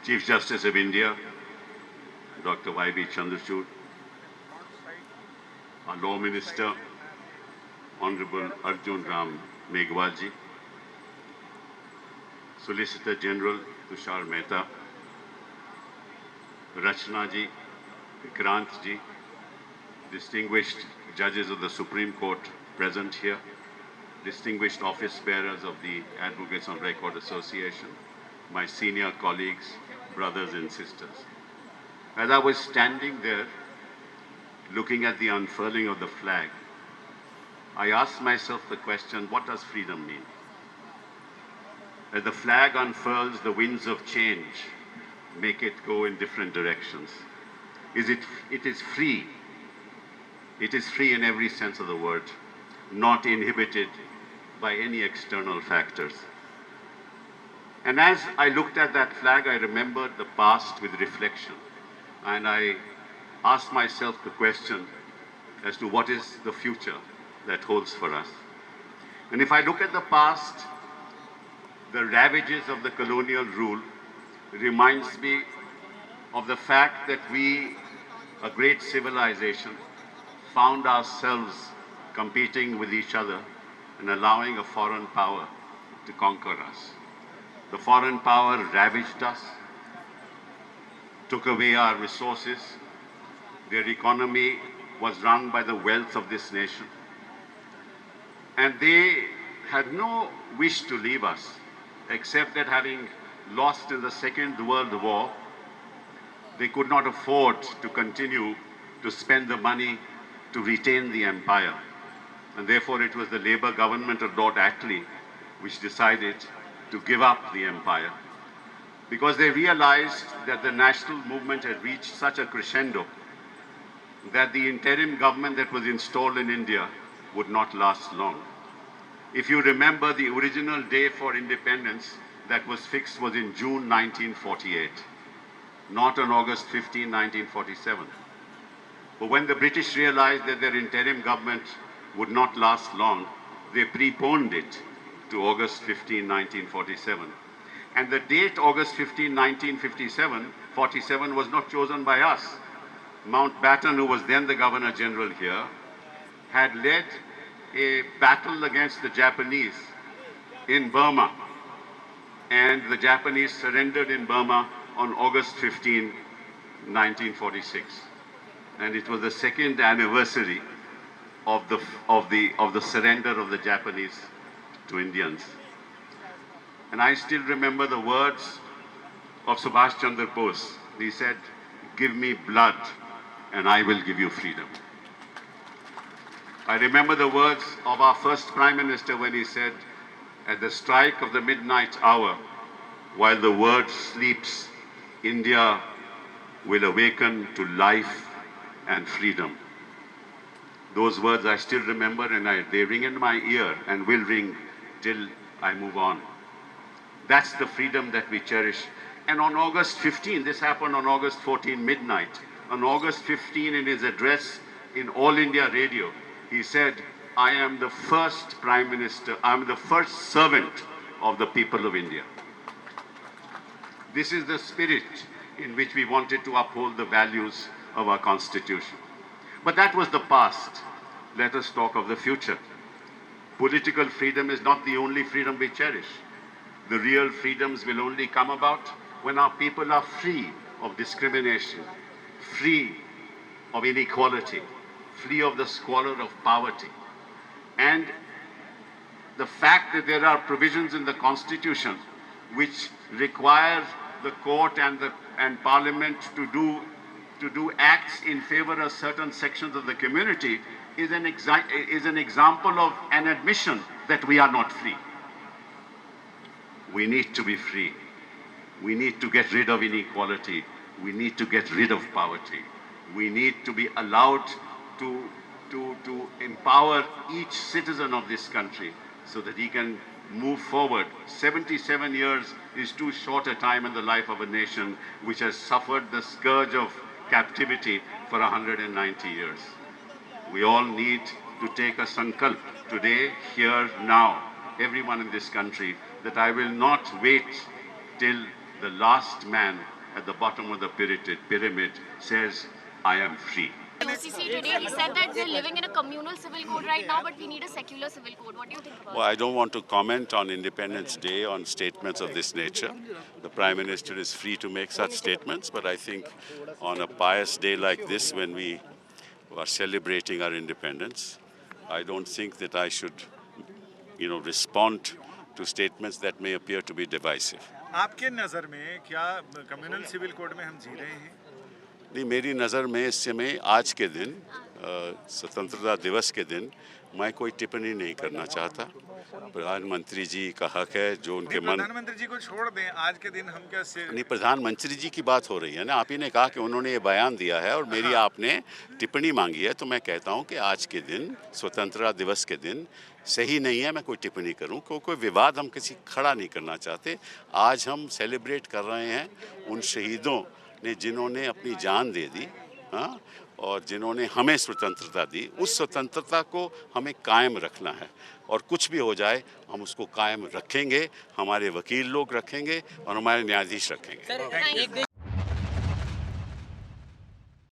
Chief Justice of India, Dr. Y.B. Chandrachud, our Law Minister, Honorable Arjun Ram Meghwalji, Solicitor General Tushar Mehta, Rachna ji, Grant ji, distinguished judges of the Supreme Court present here, distinguished office bearers of the Advocates on Record Association, my senior colleagues, brothers and sisters. As I was standing there looking at the unfurling of the flag, I asked myself the question, what does freedom mean? As the flag unfurls, the winds of change make it go in different directions. It is free. It is free in every sense of the word, not inhibited by any external factors. And as I looked at that flag, I remembered the past with reflection. And I asked myself the question as to what is the future that holds for us. And if I look at the past, the ravages of the colonial rule reminds me of the fact that we, a great civilization, found ourselves competing with each other and allowing a foreign power to conquer us. The foreign power ravaged us, took away our resources. Their economy was run by the wealth of this nation. And they had no wish to leave us, except that having lost in the Second World War, they could not afford to continue to spend the money to retain the empire. And therefore it was the Labour government of Lord Attlee which decided to give up the empire, because they realized that the national movement had reached such a crescendo that the interim government that was installed in India would not last long. If you remember, the original day for independence that was fixed was in June 1948, not on August 15, 1947. But when the British realized that their interim government would not last long, they preponed it to August 15, 1947. And the date August 15, 1947 was not chosen by us. Mountbatten, who was then the Governor General here, had led a battle against the Japanese in Burma. And the Japanese surrendered in Burma on August 15, 1946. And it was the second anniversary of the surrender of the Japanese to Indians. And I still remember the words of Subhash Chandra Bose. He said, "Give me blood and I will give you freedom." I remember the words of our first Prime Minister when he said, "At the strike of the midnight hour, while the world sleeps, India will awaken to life and freedom." Those words I still remember, and they ring in my ear and will ring till I move on. That's the freedom that we cherish. And on August 15, this happened on August 14 midnight, on August 15 in his address in All India Radio, he said, "I am the first Prime Minister, I am the first servant of the people of India." This is the spirit in which we wanted to uphold the values of our Constitution. But that was the past. Let us talk of the future. Political freedom is not the only freedom we cherish. The real freedoms will only come about when our people are free of discrimination, free of inequality, free of the squalor of poverty. And the fact that there are provisions in the Constitution which require the court and Parliament to do acts in favor of certain sections of the community is an example of an admission that we are not free. We need to be free. We need to get rid of inequality. We need to get rid of poverty. We need to be allowed to empower each citizen of this country so that he can move forward. 77 years is too short a time in the life of a nation which has suffered the scourge of captivity for 190 years. We all need to take a sankalp today, here, now, everyone in this country, that I will not wait till the last man at the bottom of the pyramid says, I am free. UCC today, he said that we're living in a communal civil code right now, but we need a secular civil code. What do you think about Well, I don't want to comment on Independence Day on statements of this nature. The Prime Minister is free to make such statements, but I think on a pious day like this, when we are celebrating our independence, I don't think that I should, respond to statements that may appear to be divisive. आपके नज़र में क्या communal civil code में हम जी रहे हैं? नहीं, मेरी नज़र में इस समय आज के दिन स्वतंत्रता दिवस के दिन मैं कोई टिप्पणी नहीं करना चाहता। प्रधानमंत्री जी का हक है जो उनके मन। प्रधानमंत्री जी को छोड़ दें, आज के दिन हम क्या नहीं, प्रधानमंत्री जी की बात हो रही है ना। आप ही ने कहा कि उन्होंने ये बयान दिया है और मेरी आपने टिप्पणी मांगी है, तो मैं कहता हूँ कि आज के दिन स्वतंत्रता दिवस के दिन सही नहीं है मैं कोई टिप्पणी करूं, क्योंकि कोई विवाद हम किसी खड़ा नहीं करना चाहते। आज हम सेलिब्रेट कर रहे हैं उन शहीदों ने जिन्होंने अपनी जान दे दी, हाँ, और जिन्होंने हमें स्वतंत्रता दी। उस स्वतंत्रता को हमें कायम रखना है और कुछ भी हो जाए हम उसको कायम रखेंगे, हमारे वकील लोग रखेंगे और हमारे न्यायाधीश रखेंगे।